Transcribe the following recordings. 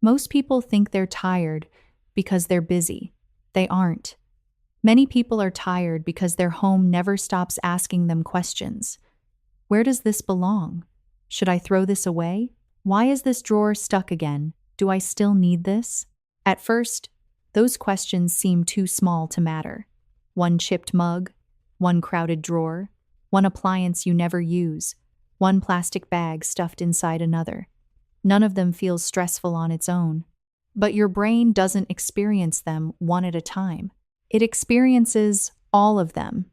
Most people think they're tired because they're busy. They aren't. Many people are tired because their home never stops asking them questions. Where does this belong? Should I throw this away? Why is this drawer stuck again? Do I still need this? At first, those questions seem too small to matter. One chipped mug, one crowded drawer, one appliance you never use, one plastic bag stuffed inside another. None of them feels stressful on its own. But your brain doesn't experience them one at a time. It experiences all of them.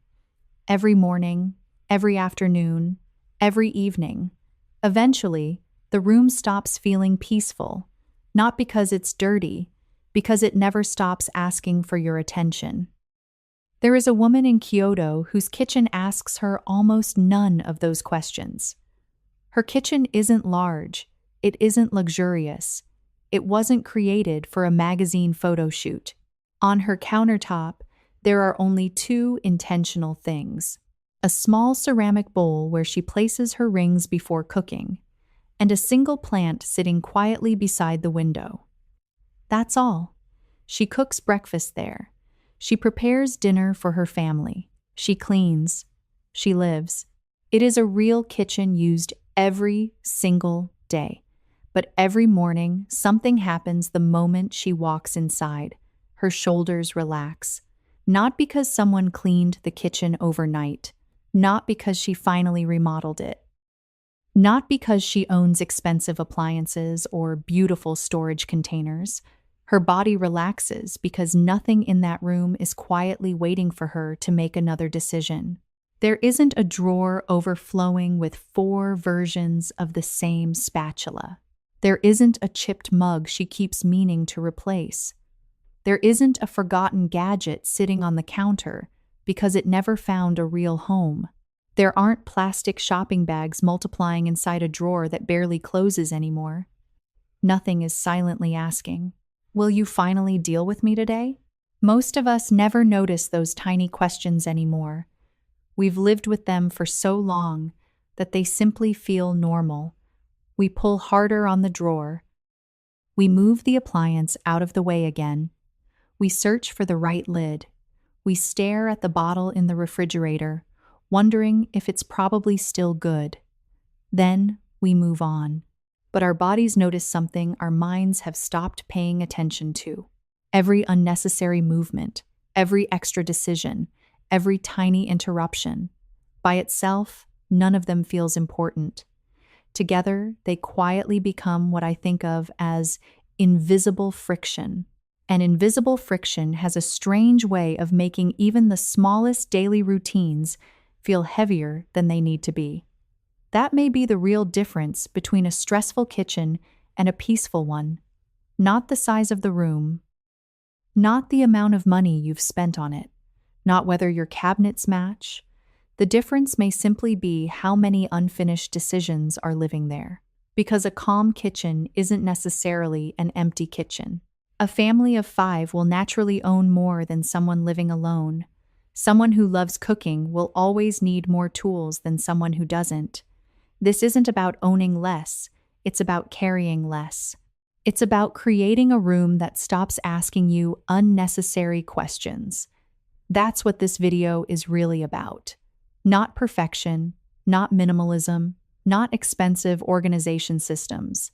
Every morning, every afternoon, every evening. Eventually, the room stops feeling peaceful, not because it's dirty, because it never stops asking for your attention. There is a woman in Kyoto whose kitchen asks her almost none of those questions. Her kitchen isn't large, it isn't luxurious, it wasn't created for a magazine photo shoot. On her countertop, there are only two intentional things: a small ceramic bowl where she places her rings before cooking, and a single plant sitting quietly beside the window. That's all. She cooks breakfast there. She prepares dinner for her family. She cleans. She lives. It is a real kitchen used every single day. But every morning, something happens the moment she walks inside. Her shoulders relax. Not because someone cleaned the kitchen overnight. Not because she finally remodeled it. Not because she owns expensive appliances or beautiful storage containers. Her body relaxes because nothing in that room is quietly waiting for her to make another decision. There isn't a drawer overflowing with 4 versions of the same spatula. There isn't a chipped mug she keeps meaning to replace. There isn't a forgotten gadget sitting on the counter because it never found a real home. There aren't plastic shopping bags multiplying inside a drawer that barely closes anymore. Nothing is silently asking, "Will you finally deal with me today?" Most of us never notice those tiny questions anymore. We've lived with them for so long that they simply feel normal. We pull harder on the drawer. We move the appliance out of the way again. We search for the right lid. We stare at the bottle in the refrigerator, wondering if it's probably still good. Then we move on. But our bodies notice something our minds have stopped paying attention to. Every unnecessary movement, every extra decision, every tiny interruption. By itself, none of them feels important. Together, they quietly become what I think of as invisible friction. And invisible friction has a strange way of making even the smallest daily routines feel heavier than they need to be. That may be the real difference between a stressful kitchen and a peaceful one. Not the size of the room, not the amount of money you've spent on it, not whether your cabinets match. The difference may simply be how many unfinished decisions are living there. Because a calm kitchen isn't necessarily an empty kitchen. A family of 5 will naturally own more than someone living alone. Someone who loves cooking will always need more tools than someone who doesn't. This isn't about owning less, it's about carrying less. It's about creating a room that stops asking you unnecessary questions. That's what this video is really about. Not perfection, not minimalism, not expensive organization systems.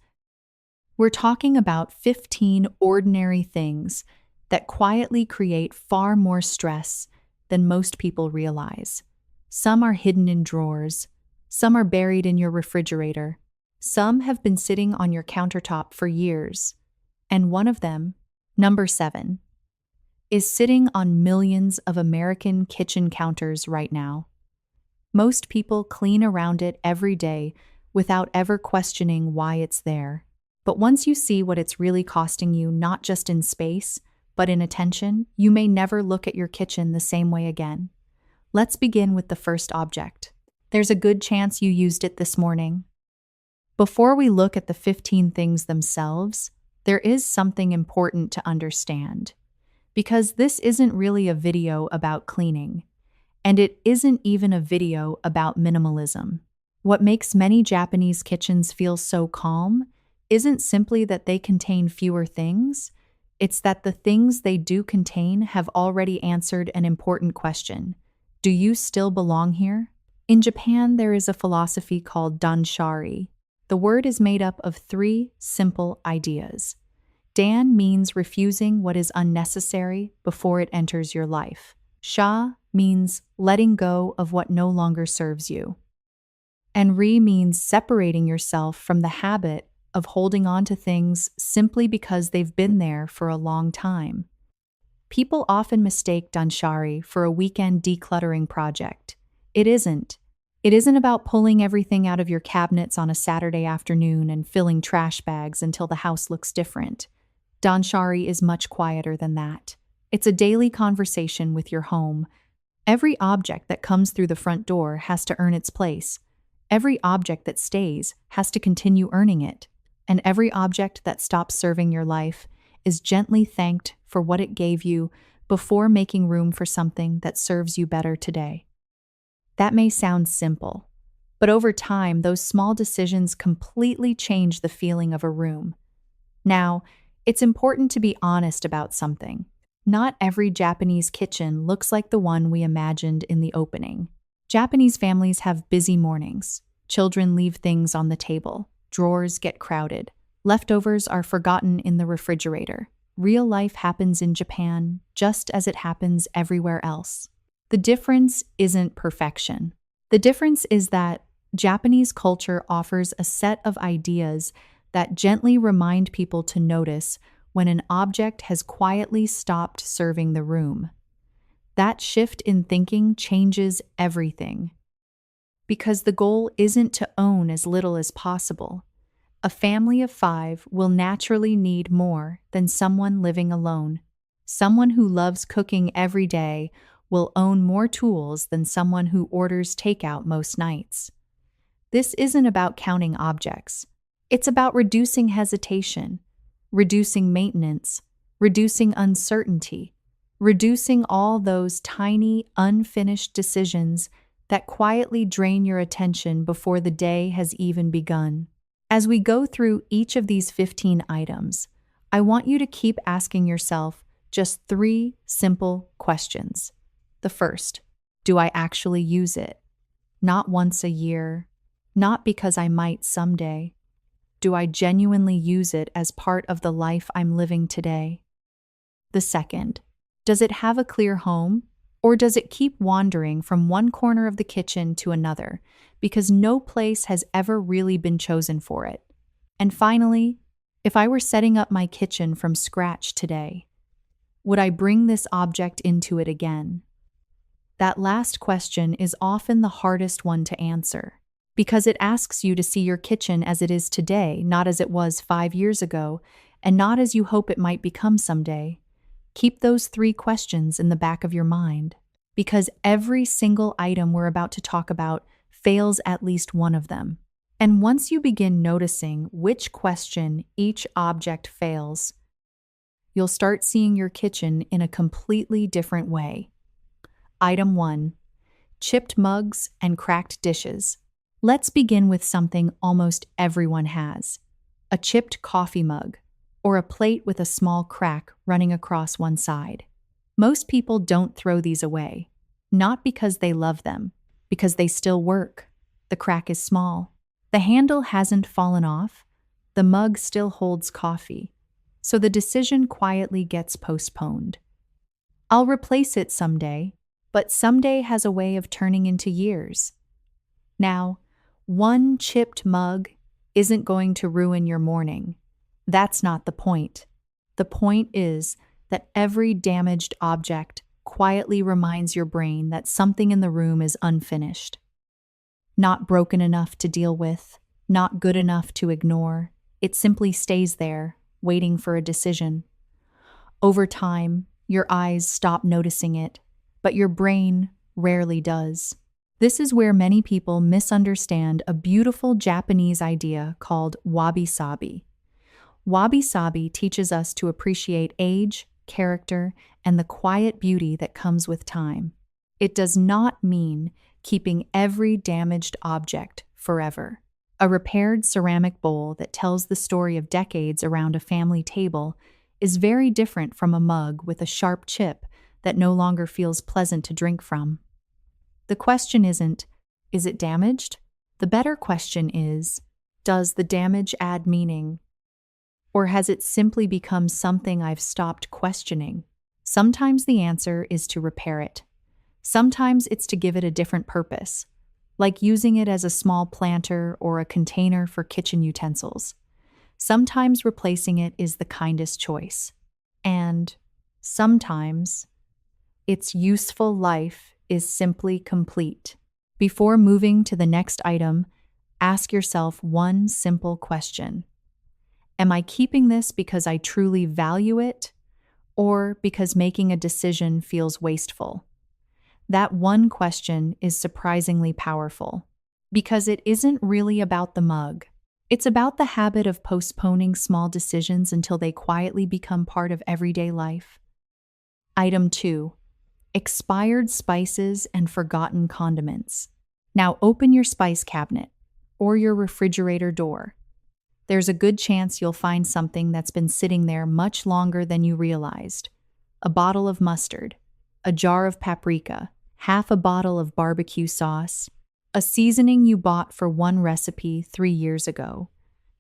We're talking about 15 ordinary things that quietly create far more stress than most people realize. Some are hidden in drawers. Some are buried in your refrigerator. Some have been sitting on your countertop for years. And one of them, number 7, is sitting on millions of American kitchen counters right now. Most people clean around it every day without ever questioning why it's there. But once you see what it's really costing you, not just in space, but in attention, you may never look at your kitchen the same way again. Let's begin with the first object. There's a good chance you used it this morning. Before we look at the 15 things themselves, there is something important to understand. Because this isn't really a video about cleaning, and it isn't even a video about minimalism. What makes many Japanese kitchens feel so calm isn't simply that they contain fewer things, it's that the things they do contain have already answered an important question. Do you still belong here? In Japan, there is a philosophy called danshari. The word is made up of three simple ideas. Dan means refusing what is unnecessary before it enters your life. Sha means letting go of what no longer serves you. And ri means separating yourself from the habit of holding on to things simply because they've been there for a long time. People often mistake danshari for a weekend decluttering project. It isn't. It isn't about pulling everything out of your cabinets on a Saturday afternoon and filling trash bags until the house looks different. Danshari is much quieter than that. It's a daily conversation with your home. Every object that comes through the front door has to earn its place. Every object that stays has to continue earning it. And every object that stops serving your life is gently thanked for what it gave you before making room for something that serves you better today. That may sound simple, but over time, those small decisions completely change the feeling of a room. Now, it's important to be honest about something. Not every Japanese kitchen looks like the one we imagined in the opening. Japanese families have busy mornings. Children leave things on the table. Drawers get crowded. Leftovers are forgotten in the refrigerator. Real life happens in Japan just as it happens everywhere else. The difference isn't perfection. The difference is that Japanese culture offers a set of ideas that gently remind people to notice when an object has quietly stopped serving the room. That shift in thinking changes everything. Because the goal isn't to own as little as possible. A family of 5 will naturally need more than someone living alone. Someone who loves cooking every day will own more tools than someone who orders takeout most nights. This isn't about counting objects. It's about reducing hesitation, reducing maintenance, reducing uncertainty, reducing all those tiny, unfinished decisions that quietly drain your attention before the day has even begun. As we go through each of these 15 items, I want you to keep asking yourself just 3 simple questions. The first, do I actually use it? Not once a year, not because I might someday. Do I genuinely use it as part of the life I'm living today? The second, does it have a clear home, or does it keep wandering from one corner of the kitchen to another because no place has ever really been chosen for it? And finally, if I were setting up my kitchen from scratch today, would I bring this object into it again? That last question is often the hardest one to answer because it asks you to see your kitchen as it is today, not as it was 5 years ago, and not as you hope it might become someday. Keep those 3 questions in the back of your mind, because every single item we're about to talk about fails at least one of them. And once you begin noticing which question each object fails, you'll start seeing your kitchen in a completely different way. Item 1. Chipped mugs and cracked dishes. Let's begin with something almost everyone has: a chipped coffee mug, or a plate with a small crack running across one side. Most people don't throw these away, not because they love them, because they still work. The crack is small. The handle hasn't fallen off. The mug still holds coffee. So the decision quietly gets postponed. I'll replace it someday, but someday has a way of turning into years. Now, one chipped mug isn't going to ruin your morning. That's not the point. The point is that every damaged object quietly reminds your brain that something in the room is unfinished. Not broken enough to deal with, not good enough to ignore. It simply stays there, waiting for a decision. Over time, your eyes stop noticing it, but your brain rarely does. This is where many people misunderstand a beautiful Japanese idea called wabi-sabi. Wabi-sabi teaches us to appreciate age, character, and the quiet beauty that comes with time. It does not mean keeping every damaged object forever. A repaired ceramic bowl that tells the story of decades around a family table is very different from a mug with a sharp chip that no longer feels pleasant to drink from. The question isn't, is it damaged? The better question is, does the damage add meaning? Or has it simply become something I've stopped questioning? Sometimes the answer is to repair it. Sometimes it's to give it a different purpose, like using it as a small planter or a container for kitchen utensils. Sometimes replacing it is the kindest choice. And sometimes its useful life is simply complete. Before moving to the next item, ask yourself one simple question. Am I keeping this because I truly value it, or because making a decision feels wasteful? That one question is surprisingly powerful, because it isn't really about the mug. It's about the habit of postponing small decisions until they quietly become part of everyday life. Item 2. Expired spices and forgotten condiments. Now open your spice cabinet or your refrigerator door. There's a good chance you'll find something that's been sitting there much longer than you realized. A bottle of mustard, a jar of paprika, half a bottle of barbecue sauce, a seasoning you bought for one recipe 3 years ago.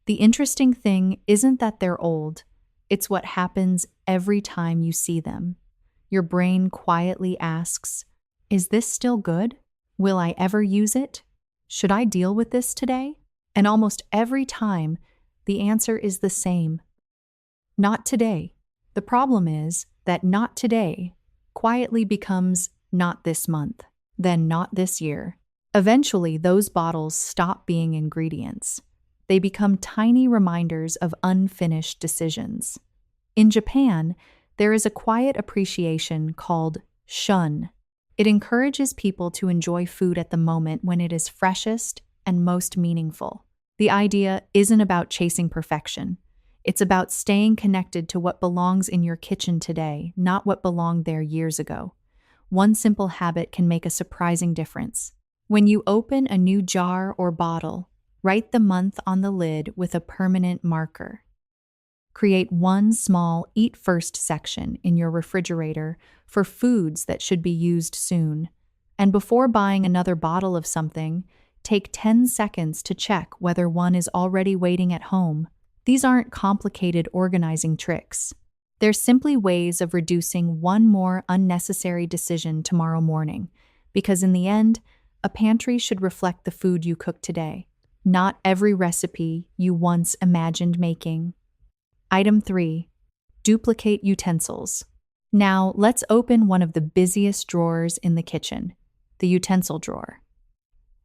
The interesting thing isn't that they're old, it's what happens every time you see them. Your brain quietly asks, is this still good? Will I ever use it? Should I deal with this today? And almost every time, the answer is the same. Not today. The problem is that not today quietly becomes not this month, then not this year. Eventually, those bottles stop being ingredients. They become tiny reminders of unfinished decisions. In Japan, there is a quiet appreciation called shun. It encourages people to enjoy food at the moment when it is freshest and most meaningful. The idea isn't about chasing perfection. It's about staying connected to what belongs in your kitchen today, not what belonged there years ago. One simple habit can make a surprising difference. When you open a new jar or bottle, write the month on the lid with a permanent marker. Create one small Eat First section in your refrigerator for foods that should be used soon. And before buying another bottle of something, take 10 seconds to check whether one is already waiting at home. These aren't complicated organizing tricks. They're simply ways of reducing one more unnecessary decision tomorrow morning, because in the end, a pantry should reflect the food you cook today, not every recipe you once imagined making. Item 3. Duplicate utensils. Now, let's open one of the busiest drawers in the kitchen, the utensil drawer.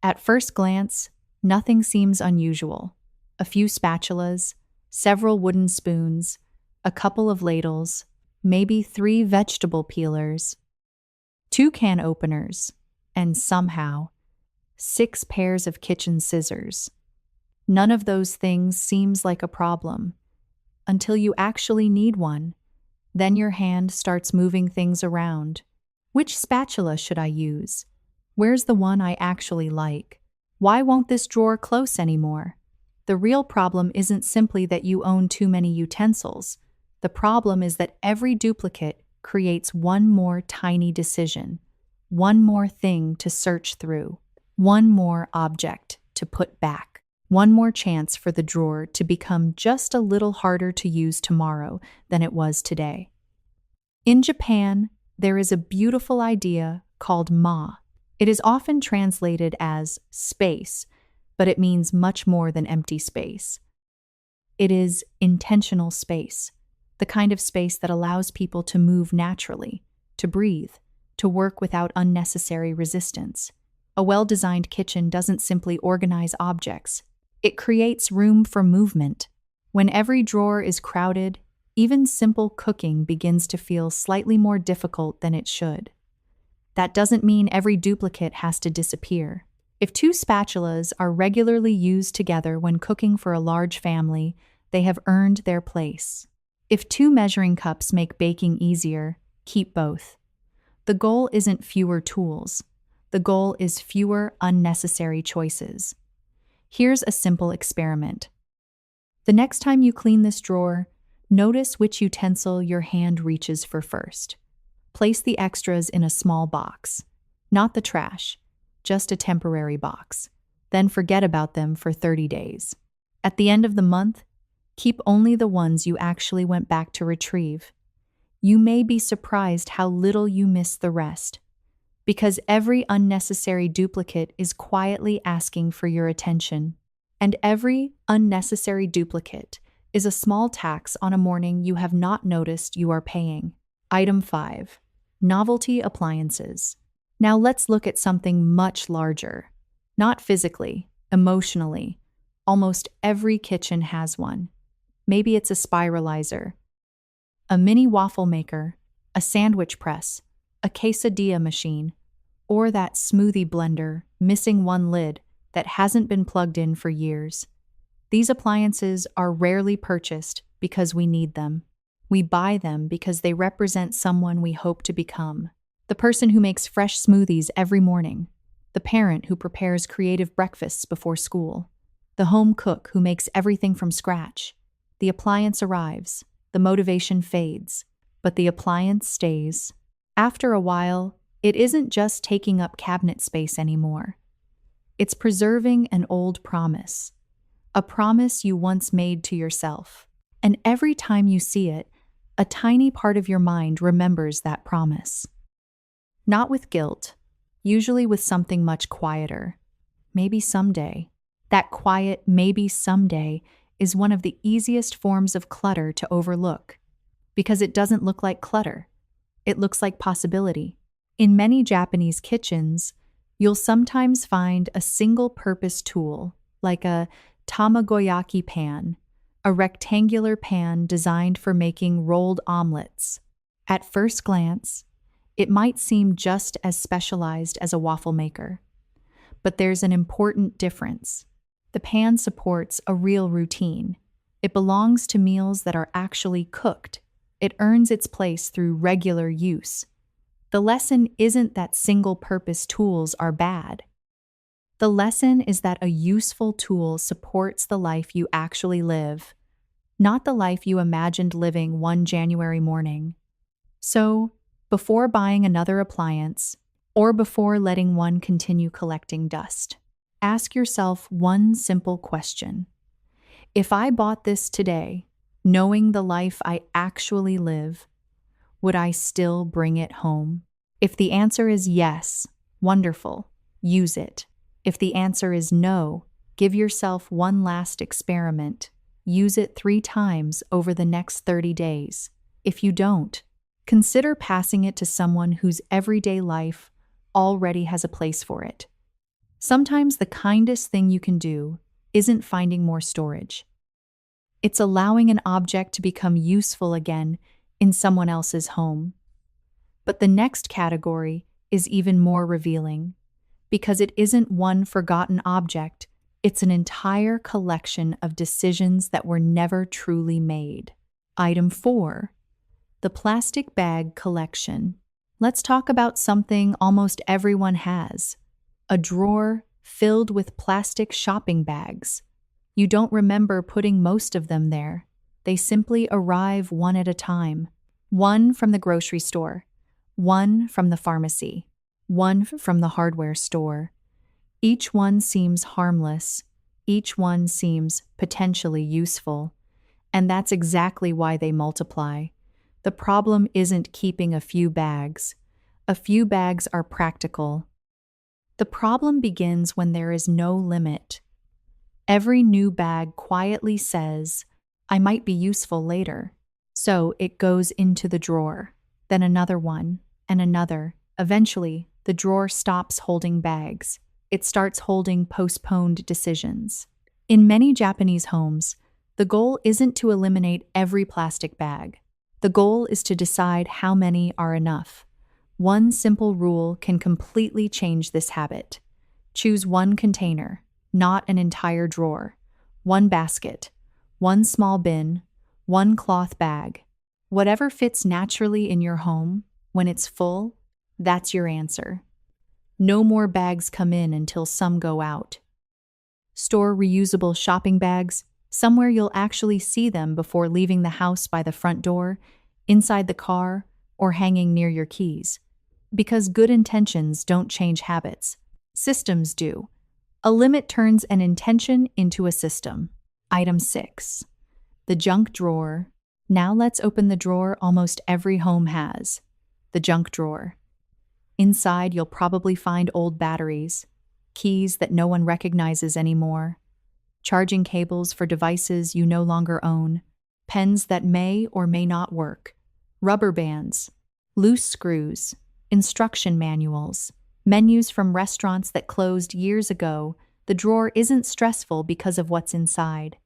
At first glance, nothing seems unusual. A few spatulas, several wooden spoons, a couple of ladles, maybe 3 vegetable peelers, 2 can openers, and somehow 6 pairs of kitchen scissors. None of those things seems like a problem until you actually need one. Then your hand starts moving things around. Which spatula should I use? Where's the one I actually like? Why won't this drawer close anymore? The real problem isn't simply that you own too many utensils. The problem is that every duplicate creates one more tiny decision, one more thing to search through, one more object to put back, one more chance for the drawer to become just a little harder to use tomorrow than it was today. In Japan, there is a beautiful idea called ma. It is often translated as space, but it means much more than empty space. It is intentional space, the kind of space that allows people to move naturally, to breathe, to work without unnecessary resistance. A well-designed kitchen doesn't simply organize objects. It creates room for movement. When every drawer is crowded, even simple cooking begins to feel slightly more difficult than it should. That doesn't mean every duplicate has to disappear. If 2 spatulas are regularly used together when cooking for a large family, they have earned their place. If 2 measuring cups make baking easier, keep both. The goal isn't fewer tools. The goal is fewer unnecessary choices. Here's a simple experiment. The next time you clean this drawer, notice which utensil your hand reaches for first. Place the extras in a small box, not the trash, just a temporary box. Then forget about them for 30 days. At the end of the month, keep only the ones you actually went back to retrieve. You may be surprised how little you miss the rest, because every unnecessary duplicate is quietly asking for your attention. And every unnecessary duplicate is a small tax on a morning you have not noticed you are paying. Item 5. Novelty appliances. Now let's look at something much larger. Not physically, emotionally. Almost every kitchen has one. Maybe it's a spiralizer, a mini waffle maker, a sandwich press, a quesadilla machine, or that smoothie blender missing one lid that hasn't been plugged in for years. These appliances are rarely purchased because we need them. We buy them because they represent someone we hope to become. The person who makes fresh smoothies every morning, the parent who prepares creative breakfasts before school, the home cook who makes everything from scratch. The appliance arrives, the motivation fades, but the appliance stays. After a while, it isn't just taking up cabinet space anymore. It's preserving an old promise, a promise you once made to yourself. And every time you see it, a tiny part of your mind remembers that promise. Not with guilt, usually with something much quieter. Maybe someday. That quiet maybe someday is one of the easiest forms of clutter to overlook, because it doesn't look like clutter. It looks like possibility. In many Japanese kitchens, you'll sometimes find a single-purpose tool, like a tamagoyaki pan, a rectangular pan designed for making rolled omelets. At first glance, it might seem just as specialized as a waffle maker. But there's an important difference. The pan supports a real routine. It belongs to meals that are actually cooked. It earns its place through regular use. The lesson isn't that single-purpose tools are bad. The lesson is that a useful tool supports the life you actually live, not the life you imagined living one January morning. So, before buying another appliance, or before letting one continue collecting dust, ask yourself one simple question. If I bought this today, knowing the life I actually live, would I still bring it home? If the answer is yes, wonderful, use it. If the answer is no, give yourself one last experiment. Use it 3 times over the next 30 days. If you don't, consider passing it to someone whose everyday life already has a place for it. Sometimes the kindest thing you can do isn't finding more storage. It's allowing an object to become useful again in someone else's home. But the next category is even more revealing, because it isn't one forgotten object, it's an entire collection of decisions that were never truly made. Item 4. The plastic bag collection. Let's talk about something almost everyone has. A drawer filled with plastic shopping bags. You don't remember putting most of them there. They simply arrive one at a time. One from the grocery store, one from the pharmacy, one from the hardware store. Each one seems harmless. Each one seems potentially useful. And that's exactly why they multiply. The problem isn't keeping a few bags. A few bags are practical. The problem begins when there is no limit. Every new bag quietly says, I might be useful later. So it goes into the drawer, then another one, and another. Eventually, the drawer stops holding bags. It starts holding postponed decisions. In many Japanese homes, the goal isn't to eliminate every plastic bag. The goal is to decide how many are enough. One simple rule can completely change this habit. Choose one container, not an entire drawer, one basket, one small bin, one cloth bag. Whatever fits naturally in your home, when it's full, that's your answer. No more bags come in until some go out. Store reusable shopping bags somewhere you'll actually see them before leaving the house by the front door, inside the car, or hanging near your keys. Because good intentions don't change habits. Systems do. A limit turns an intention into a system. Item 6. The junk drawer. Now let's open the drawer almost every home has. The junk drawer. Inside, you'll probably find old batteries, keys that no one recognizes anymore, charging cables for devices you no longer own, pens that may or may not work, rubber bands, loose screws, instruction manuals, menus from restaurants that closed years ago. The drawer isn't stressful because of what's inside.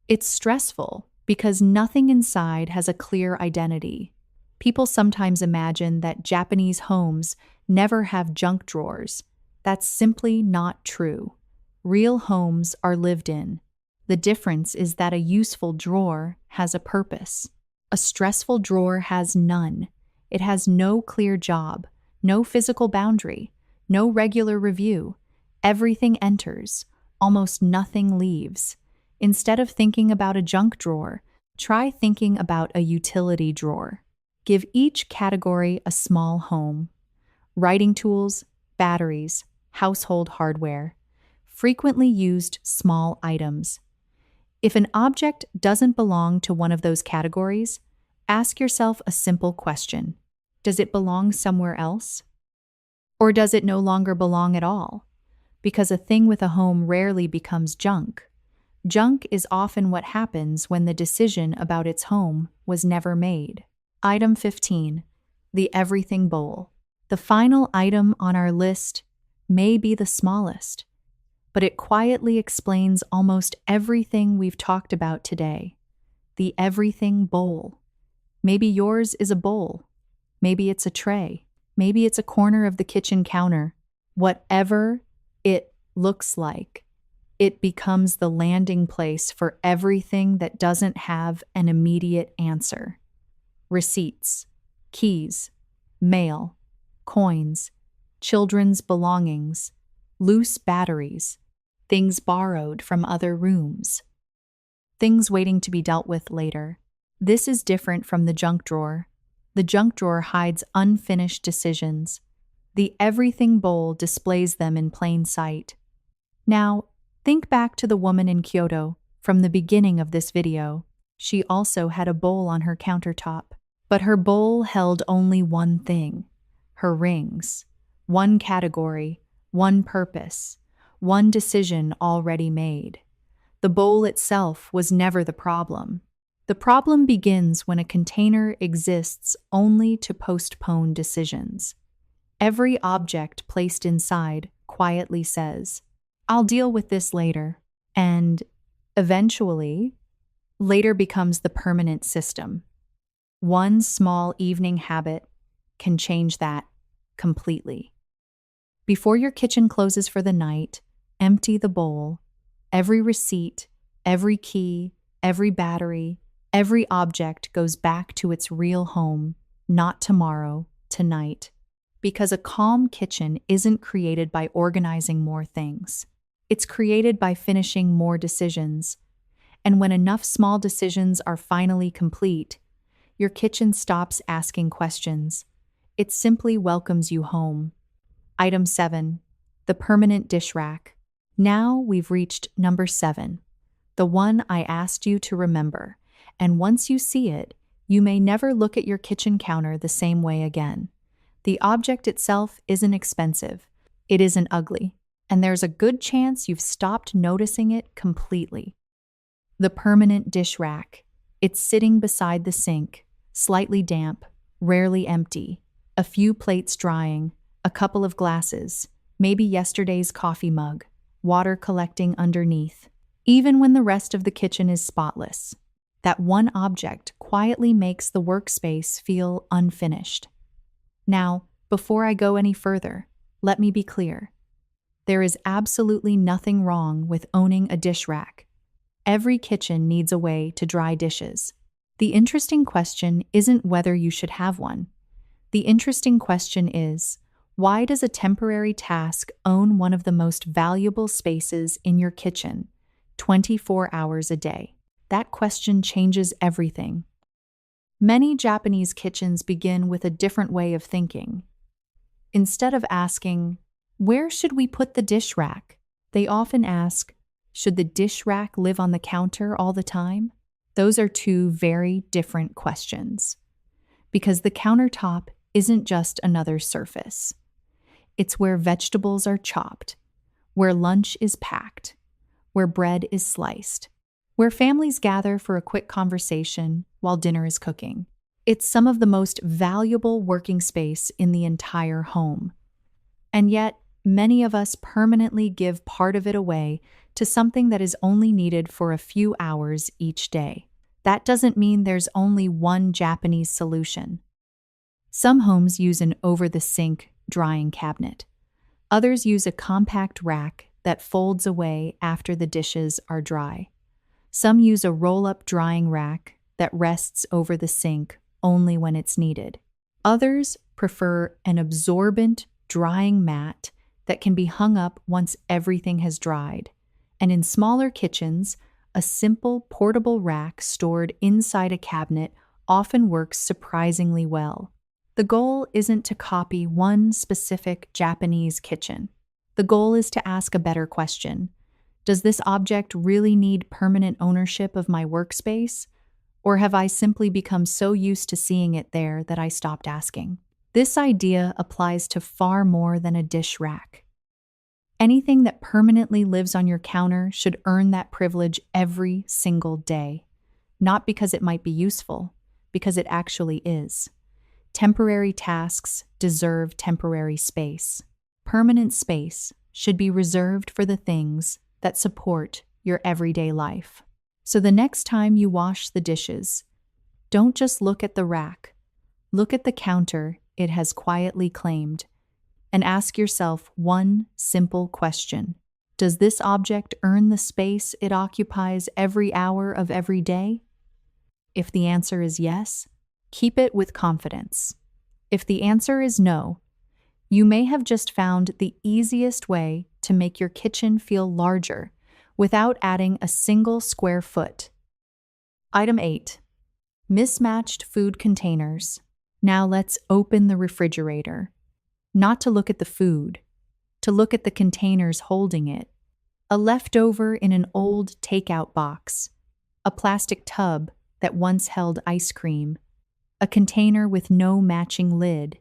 It's stressful because nothing inside has a clear identity. People sometimes imagine that Japanese homes never have junk drawers. That's simply not true. Real homes are lived in. The difference is that a useful drawer has a purpose. A stressful drawer has none. It has no clear job, no physical boundary, no regular review. Everything enters, almost nothing leaves. Instead of thinking about a junk drawer, try thinking about a utility drawer. Give each category a small home. Writing tools, batteries, household hardware, frequently used small items. If an object doesn't belong to one of those categories, ask yourself a simple question. Does it belong somewhere else? Or does it no longer belong at all? Because a thing with a home rarely becomes junk. Junk is often what happens when the decision about its home was never made. Item 15. The everything bowl. The final item on our list may be the smallest, but it quietly explains almost everything we've talked about today. The everything bowl. Maybe yours is a bowl. Maybe it's a tray. Maybe it's a corner of the kitchen counter. Whatever it looks like, it becomes the landing place for everything that doesn't have an immediate answer. Receipts, keys, mail, coins, children's belongings, loose batteries, things borrowed from other rooms, things waiting to be dealt with later. This is different from the junk drawer. The junk drawer hides unfinished decisions. The everything bowl displays them in plain sight. Now, think back to the woman in Kyoto from the beginning of this video. She also had a bowl on her countertop, but her bowl held only one thing: her rings. One category, one purpose, one decision already made. The bowl itself was never the problem. The problem begins when a container exists only to postpone decisions. Every object placed inside quietly says, "I'll deal with this later," and eventually, later becomes the permanent system. One small evening habit can change that completely. Before your kitchen closes for the night, empty the bowl. Every receipt, every key, every battery, every object goes back to its real home, not tomorrow, tonight. Because a calm kitchen isn't created by organizing more things. It's created by finishing more decisions. And when enough small decisions are finally complete, your kitchen stops asking questions. It simply welcomes you home. Item 7. The permanent dish rack. Now we've reached number 7, the one I asked you to remember. And once you see it, you may never look at your kitchen counter the same way again. The object itself isn't expensive. It isn't ugly. And there's a good chance you've stopped noticing it completely. The permanent dish rack. It's sitting beside the sink, slightly damp, rarely empty, a few plates drying, a couple of glasses, maybe yesterday's coffee mug, water collecting underneath. Even when the rest of the kitchen is spotless, that one object quietly makes the workspace feel unfinished. Now, before I go any further, let me be clear. There is absolutely nothing wrong with owning a dish rack. Every kitchen needs a way to dry dishes. The interesting question isn't whether you should have one. The interesting question is, Why does a temporary task own one of the most valuable spaces in your kitchen, 24 hours a day? That question changes everything. Many Japanese kitchens begin with a different way of thinking. Instead of asking, "Where should we put the dish rack?" they often ask, "Should the dish rack live on the counter all the time?" Those are two very different questions. Because the countertop isn't just another surface. It's where vegetables are chopped, where lunch is packed, where bread is sliced, where families gather for a quick conversation while dinner is cooking. It's some of the most valuable working space in the entire home. And yet, many of us permanently give part of it away to something that is only needed for a few hours each day. That doesn't mean there's only one Japanese solution. Some homes use an over-the-sink drying cabinet. Others use a compact rack that folds away after the dishes are dry. Some use a roll-up drying rack that rests over the sink only when it's needed. Others prefer an absorbent drying mat that can be hung up once everything has dried. And in smaller kitchens, a simple portable rack stored inside a cabinet often works surprisingly well. The goal isn't to copy one specific Japanese kitchen. The goal is to ask a better question. Does this object really need permanent ownership of my workspace? Or have I simply become so used to seeing it there that I stopped asking? This idea applies to far more than a dish rack. Anything that permanently lives on your counter should earn that privilege every single day. Not because it might be useful, because it actually is. Temporary tasks deserve temporary space. Permanent space should be reserved for the things that support your everyday life. So the next time you wash the dishes, don't just look at the rack. Look at the counter it has quietly claimed and ask yourself one simple question. Does this object earn the space it occupies every hour of every day? If the answer is yes, keep it with confidence. If the answer is no, you may have just found the easiest way to make your kitchen feel larger without adding a single square foot. Item 8. Mismatched food containers. Now let's open the refrigerator. Not to look at the food, to look at the containers holding it. A leftover in an old takeout box, a plastic tub that once held ice cream, a container with no matching lid,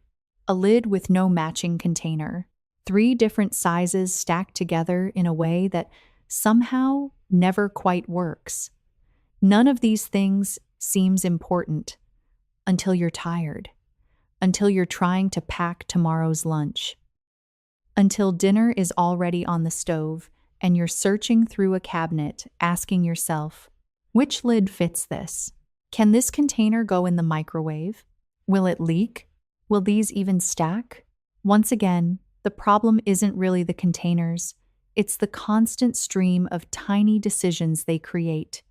a lid with no matching container, 3 different sizes stacked together in a way that somehow never quite works. None of these things seems important until you're tired, until you're trying to pack tomorrow's lunch, until dinner is already on the stove and you're searching through a cabinet asking yourself, which lid fits this? Can this container go in the microwave? Will it leak? Will these even stack? Once again, the problem isn't really the containers. It's the constant stream of tiny decisions they create.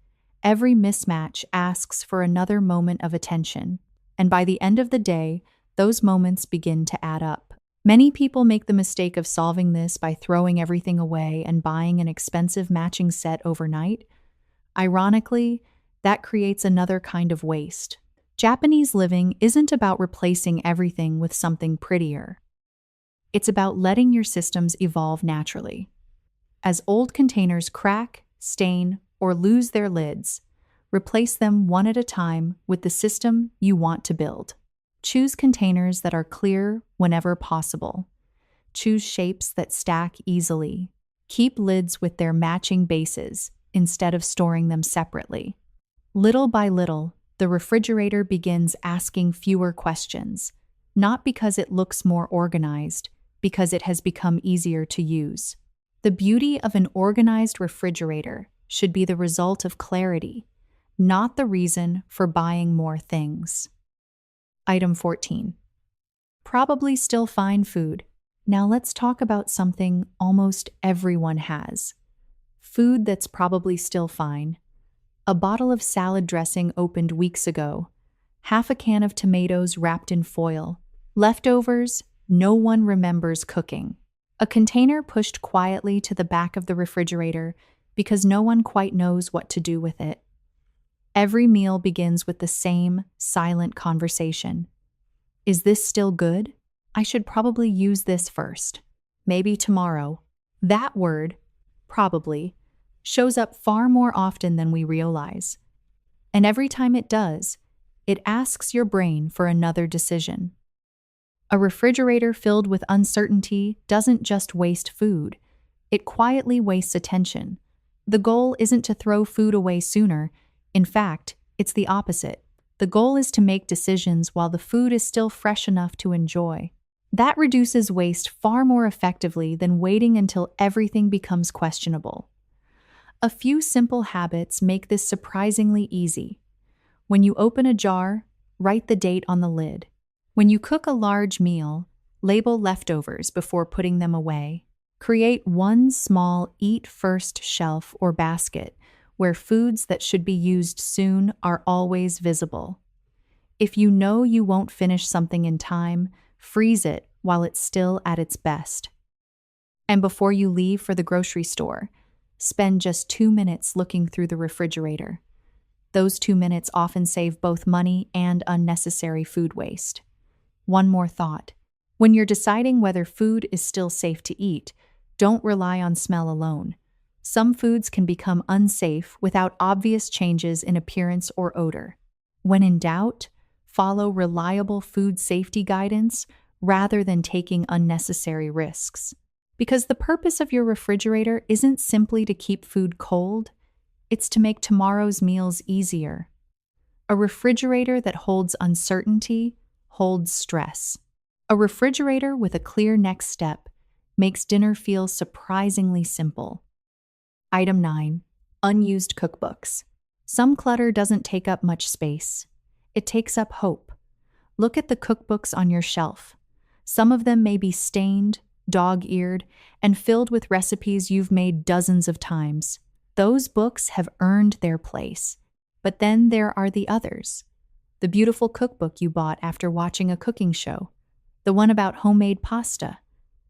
Every mismatch asks for another moment of attention, and by the end of the day, those moments begin to add up. Many people make the mistake of solving this by throwing everything away and buying an expensive matching set overnight. Ironically, that creates another kind of waste. Japanese living isn't about replacing everything with something prettier. It's about letting your systems evolve naturally. As old containers crack, stain, or lose their lids, replace them one at a time with the system you want to build. Choose containers that are clear whenever possible. Choose shapes that stack easily. Keep lids with their matching bases instead of storing them separately. Little by little, the refrigerator begins asking fewer questions, not because it looks more organized, because it has become easier to use. The beauty of an organized refrigerator should be the result of clarity, not the reason for buying more things. Item 14. Probably still fine food. Now let's talk about something almost everyone has. Food that's probably still fine. A bottle of salad dressing opened weeks ago. Half a can of tomatoes wrapped in foil. Leftovers no one remembers cooking. A container pushed quietly to the back of the refrigerator because no one quite knows what to do with it. Every meal begins with the same silent conversation. Is this still good? I should probably use this first. Maybe tomorrow. That word, probably, shows up far more often than we realize. And every time it does, it asks your brain for another decision. A refrigerator filled with uncertainty doesn't just waste food, it quietly wastes attention. The goal isn't to throw food away sooner. In fact, it's the opposite. The goal is to make decisions while the food is still fresh enough to enjoy. That reduces waste far more effectively than waiting until everything becomes questionable. A few simple habits make this surprisingly easy. When you open a jar, write the date on the lid. When you cook a large meal, label leftovers before putting them away. Create one small eat first shelf or basket where foods that should be used soon are always visible. If you know you won't finish something in time, freeze it while it's still at its best. And before you leave for the grocery store, spend just 2 minutes looking through the refrigerator. Those 2 minutes often save both money and unnecessary food waste. One more thought. When you're deciding whether food is still safe to eat, don't rely on smell alone. Some foods can become unsafe without obvious changes in appearance or odor. When in doubt, follow reliable food safety guidance rather than taking unnecessary risks. Because the purpose of your refrigerator isn't simply to keep food cold, it's to make tomorrow's meals easier. A refrigerator that holds uncertainty holds stress. A refrigerator with a clear next step makes dinner feel surprisingly simple. Item 9. Unused cookbooks. Some clutter doesn't take up much space. It takes up hope. Look at the cookbooks on your shelf. Some of them may be stained, dog-eared, and filled with recipes you've made dozens of times. Those books have earned their place. But then there are the others. The beautiful cookbook you bought after watching a cooking show. The one about homemade pasta.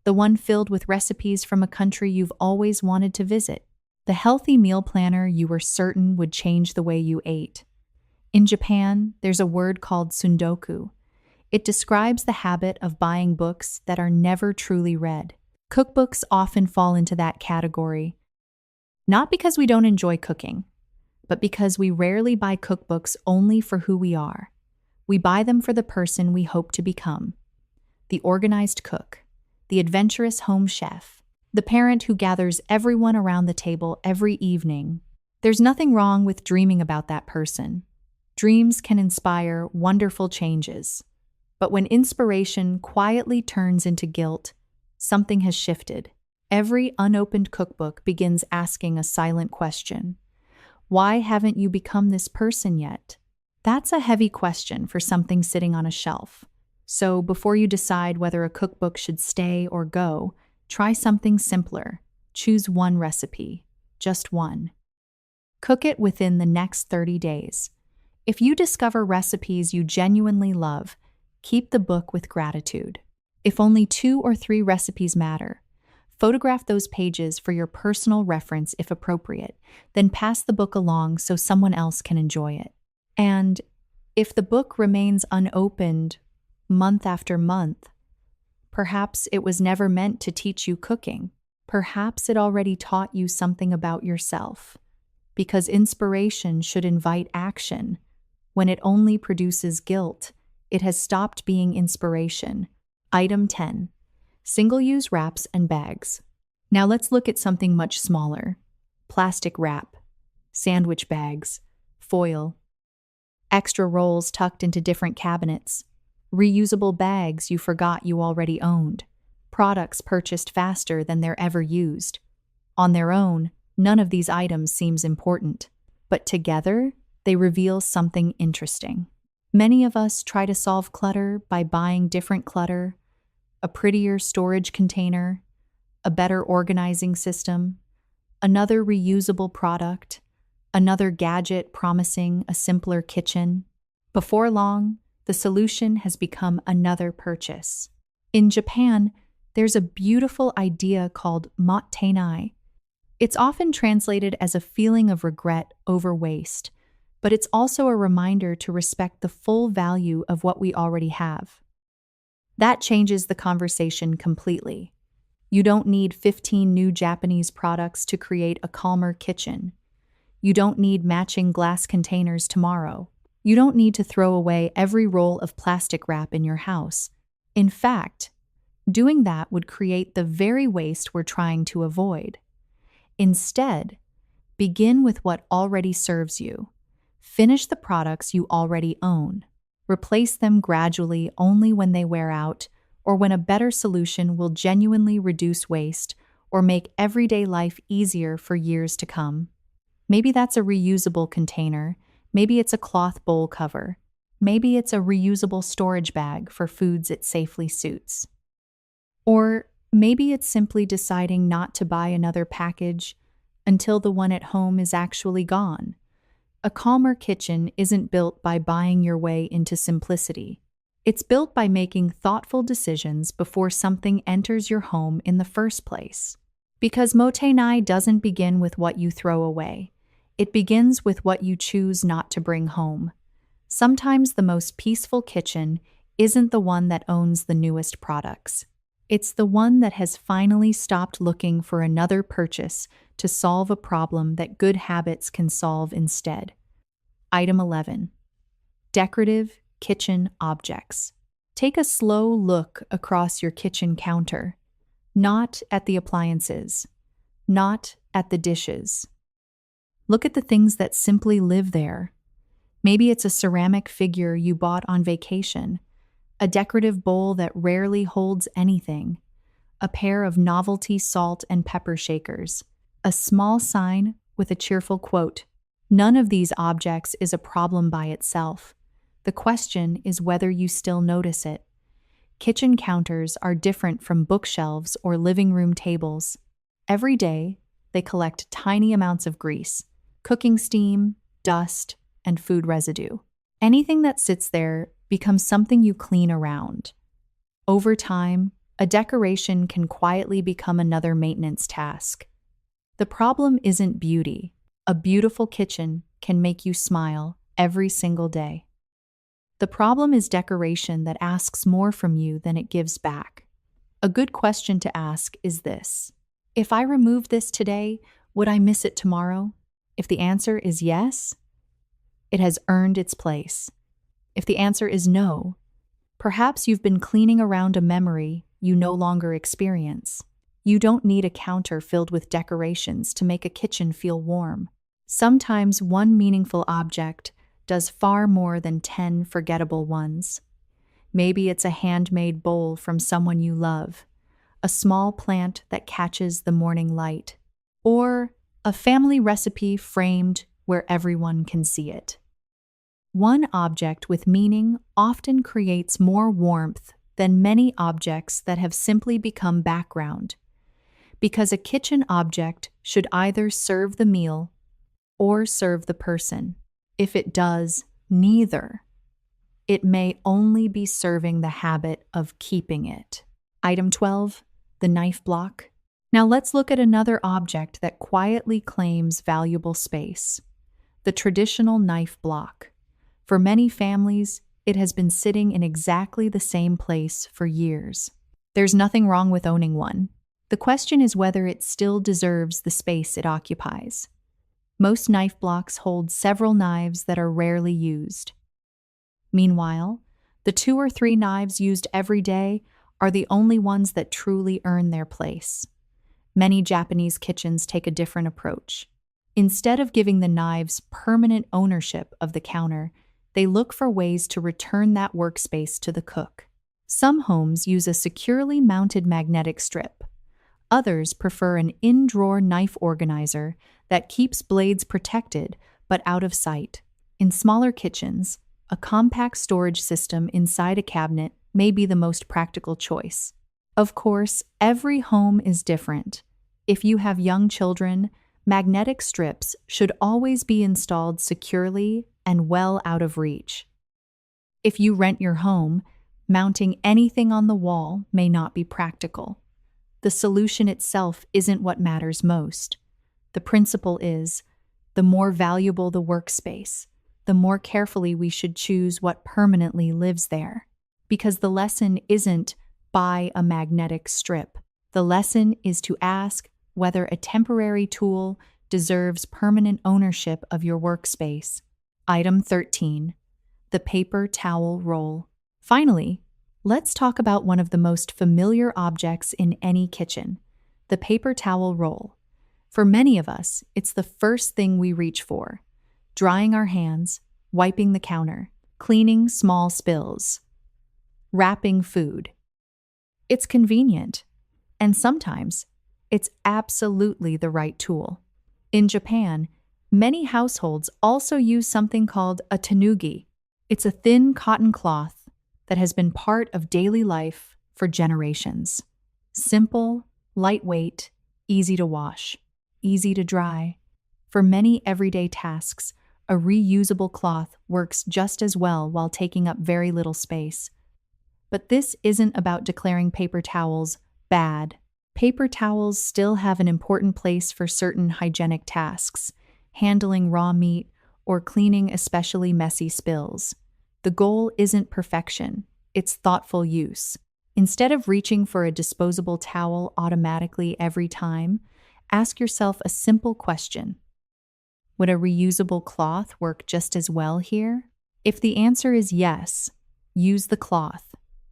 The one filled with recipes from a country you've always wanted to visit. The healthy meal planner you were certain would change the way you ate. In Japan, there's a word called tsundoku. It describes the habit of buying books that are never truly read. Cookbooks often fall into that category. Not because we don't enjoy cooking, but because we rarely buy cookbooks only for who we are. We buy them for the person we hope to become. The organized cook, the adventurous home chef, the parent who gathers everyone around the table every evening. There's nothing wrong with dreaming about that person. Dreams can inspire wonderful changes. But when inspiration quietly turns into guilt, something has shifted. Every unopened cookbook begins asking a silent question. Why haven't you become this person yet? That's a heavy question for something sitting on a shelf. So before you decide whether a cookbook should stay or go, try something simpler. Choose one recipe, just one. Cook it within the next 30 days. If you discover recipes you genuinely love, keep the book with gratitude. If only 2 or 3 recipes matter, photograph those pages for your personal reference if appropriate, then pass the book along so someone else can enjoy it. And if the book remains unopened month after month, perhaps it was never meant to teach you cooking. Perhaps it already taught you something about yourself. Because inspiration should invite action. When it only produces guilt, it has stopped being inspiration. Item 10. Single-use wraps and bags. Now let's look at something much smaller. Plastic wrap, sandwich bags, foil, extra rolls tucked into different cabinets, reusable bags you forgot you already owned, products purchased faster than they're ever used. On their own, none of these items seems important, but together, they reveal something interesting. Many of us try to solve clutter by buying different clutter, a prettier storage container, a better organizing system, another reusable product, another gadget promising a simpler kitchen. Before long, the solution has become another purchase. In Japan, there's a beautiful idea called mottainai. It's often translated as a feeling of regret over waste, but it's also a reminder to respect the full value of what we already have. That changes the conversation completely. You don't need 15 new Japanese products to create a calmer kitchen. You don't need matching glass containers tomorrow. You don't need to throw away every roll of plastic wrap in your house. In fact, doing that would create the very waste we're trying to avoid. Instead, begin with what already serves you. Finish the products you already own. Replace them gradually only when they wear out or when a better solution will genuinely reduce waste or make everyday life easier for years to come. Maybe that's a reusable container. Maybe it's a cloth bowl cover. Maybe it's a reusable storage bag for foods it safely suits. Or maybe it's simply deciding not to buy another package until the one at home is actually gone. A calmer kitchen isn't built by buying your way into simplicity. It's built by making thoughtful decisions before something enters your home in the first place. Because mottainai doesn't begin with what you throw away. It begins with what you choose not to bring home. Sometimes the most peaceful kitchen isn't the one that owns the newest products. It's the one that has finally stopped looking for another purchase to solve a problem that good habits can solve instead. Item 11. Decorative kitchen objects. Take a slow look across your kitchen counter, not at the appliances, not at the dishes. Look at the things that simply live there. Maybe it's a ceramic figure you bought on vacation, a decorative bowl that rarely holds anything, a pair of novelty salt and pepper shakers, a small sign with a cheerful quote. None of these objects is a problem by itself. The question is whether you still notice it. Kitchen counters are different from bookshelves or living room tables. Every day, they collect tiny amounts of grease, cooking steam, dust, and food residue. Anything that sits there becomes something you clean around. Over time, a decoration can quietly become another maintenance task. The problem isn't beauty. A beautiful kitchen can make you smile every single day. The problem is decoration that asks more from you than it gives back. A good question to ask is this: if I remove this today, would I miss it tomorrow? If the answer is yes, it has earned its place. If the answer is no, perhaps you've been cleaning around a memory you no longer experience. You don't need a counter filled with decorations to make a kitchen feel warm. Sometimes one meaningful object does far more than 10 forgettable ones. Maybe it's a handmade bowl from someone you love, a small plant that catches the morning light, or a family recipe framed where everyone can see it. One object with meaning often creates more warmth than many objects that have simply become background, because a kitchen object should either serve the meal or serve the person. If it does neither, it may only be serving the habit of keeping it. Item 12, the knife block. Now let's look at another object that quietly claims valuable space: the traditional knife block. For many families, it has been sitting in exactly the same place for years. There's nothing wrong with owning one. The question is whether it still deserves the space it occupies. Most knife blocks hold several knives that are rarely used. Meanwhile, the 2 or 3 knives used every day are the only ones that truly earn their place. Many Japanese kitchens take a different approach. Instead of giving the knives permanent ownership of the counter, they look for ways to return that workspace to the cook. Some homes use a securely mounted magnetic strip. Others prefer an in-drawer knife organizer that keeps blades protected but out of sight. In smaller kitchens, a compact storage system inside a cabinet may be the most practical choice. Of course, every home is different. If you have young children, magnetic strips should always be installed securely and well out of reach. If you rent your home, Mounting anything on the wall may not be practical. The solution itself isn't what matters most. The principle is, the more valuable the workspace, the more carefully we should choose what permanently lives there. Because the lesson isn't buy a magnetic strip. The lesson is to ask whether a temporary tool deserves permanent ownership of your workspace. Item 13. The paper towel roll. Finally, let's talk about one of the most familiar objects in any kitchen, the paper towel roll. For many of us, it's the first thing we reach for, drying our hands, wiping the counter, cleaning small spills, wrapping food. It's convenient, and sometimes it's absolutely the right tool. In Japan, many households also use something called a tanugi. It's a thin cotton cloth that has been part of daily life for generations. Simple, lightweight, easy to wash, easy to dry. For many everyday tasks, a reusable cloth works just as well while taking up very little space. But this isn't about declaring paper towels bad. Paper towels still have an important place for certain hygienic tasks, handling raw meat or cleaning especially messy spills. The goal isn't perfection, it's thoughtful use. Instead of reaching for a disposable towel automatically every time, ask yourself a simple question. Would a reusable cloth work just as well here? If the answer is yes, use the cloth.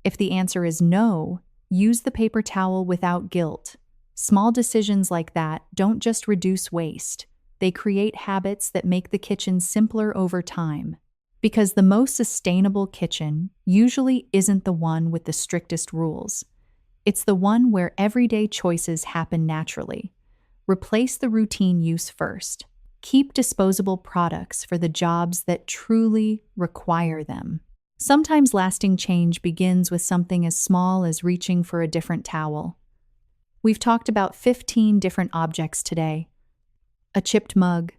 If the answer is no, use the paper towel without guilt. Small decisions like that don't just reduce waste, they create habits that make the kitchen simpler over time. Because the most sustainable kitchen usually isn't the one with the strictest rules. It's the one where everyday choices happen naturally. Replace the routine use first. Keep disposable products for the jobs that truly require them. Sometimes lasting change begins with something as small as reaching for a different towel. We've talked about 15 different objects today. A chipped mug,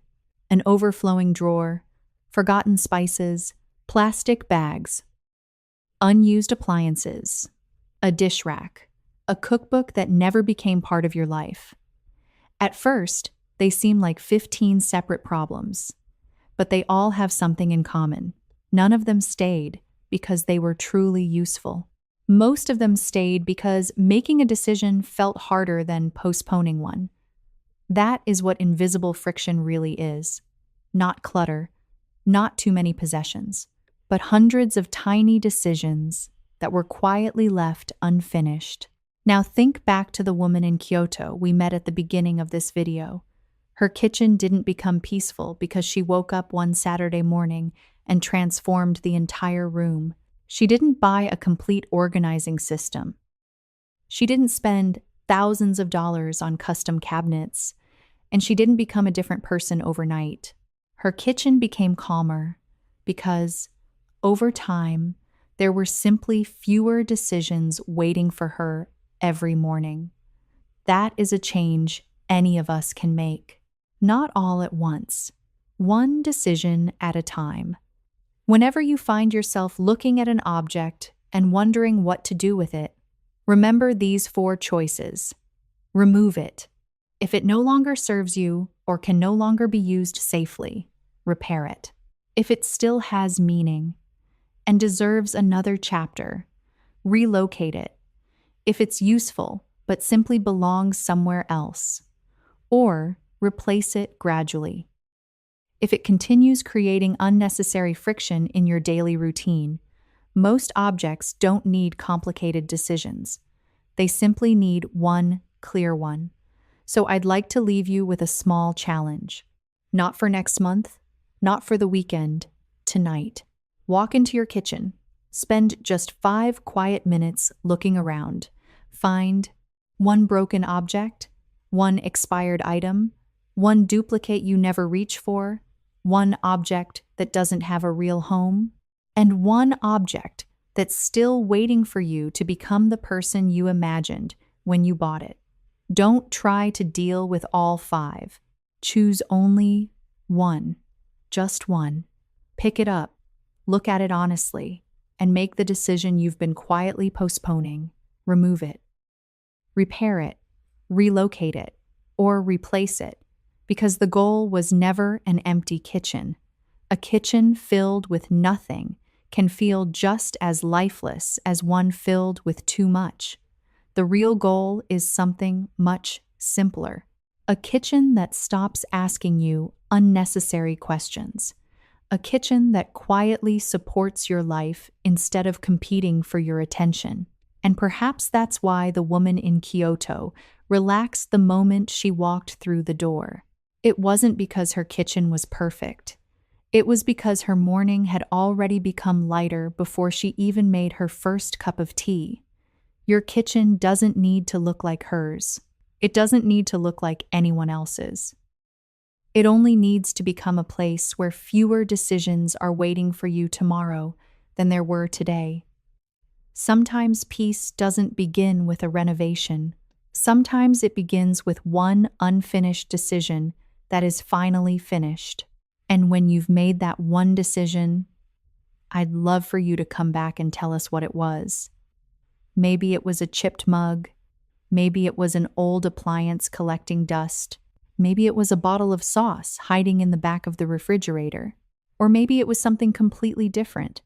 an overflowing drawer, forgotten spices, plastic bags, unused appliances, a dish rack, a cookbook that never became part of your life. At first, they seem like 15 separate problems, but they all have something in common. None of them stayed because they were truly useful. Most of them stayed because making a decision felt harder than postponing one. That is what invisible friction really is. Not clutter, not too many possessions, but hundreds of tiny decisions that were quietly left unfinished. Now think back to the woman in Kyoto we met at the beginning of this video. Her kitchen didn't become peaceful because she woke up one Saturday morning and transformed the entire room. She didn't buy a complete organizing system. She didn't spend thousands of dollars on custom cabinets, and she didn't become a different person overnight. Her kitchen became calmer because, over time, there were simply fewer decisions waiting for her every morning. That is a change any of us can make. Not all at once, one decision at a time. Whenever you find yourself looking at an object and wondering what to do with it, remember these 4 choices. Remove it. If it no longer serves you or can no longer be used safely, repair it. If it still has meaning and deserves another chapter, relocate it. If it's useful but simply belongs somewhere else, or replace it gradually. If it continues creating unnecessary friction in your daily routine, most objects don't need complicated decisions. They simply need one clear one. So I'd like to leave you with a small challenge. Not for next month, not for the weekend, tonight. Walk into your kitchen. Spend just 5 quiet minutes looking around. Find one broken object, one expired item, one duplicate you never reach for, one object that doesn't have a real home, and one object that's still waiting for you to become the person you imagined when you bought it. Don't try to deal with all 5. Choose only one, just one. Pick it up, look at it honestly, and make the decision you've been quietly postponing. Remove it. Repair it, relocate it, or replace it, because the goal was never an empty kitchen. A kitchen filled with nothing can feel just as lifeless as one filled with too much. The real goal is something much simpler. A kitchen that stops asking you unnecessary questions. A kitchen that quietly supports your life instead of competing for your attention. And perhaps that's why the woman in Kyoto relaxed the moment she walked through the door. It wasn't because her kitchen was perfect. It was because her morning had already become lighter before she even made her first cup of tea. Your kitchen doesn't need to look like hers. It doesn't need to look like anyone else's. It only needs to become a place where fewer decisions are waiting for you tomorrow than there were today. Sometimes peace doesn't begin with a renovation. Sometimes it begins with one unfinished decision that is finally finished. And when you've made that one decision, I'd love for you to come back and tell us what it was. Maybe it was a chipped mug. Maybe it was an old appliance collecting dust. Maybe it was a bottle of sauce hiding in the back of the refrigerator. Or maybe it was something completely different.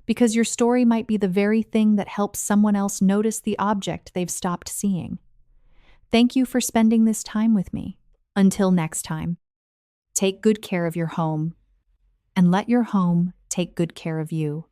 Because your story might be the very thing that helps someone else notice the object they've stopped seeing. Thank you for spending this time with me. Until next time, take good care of your home, and let your home take good care of you.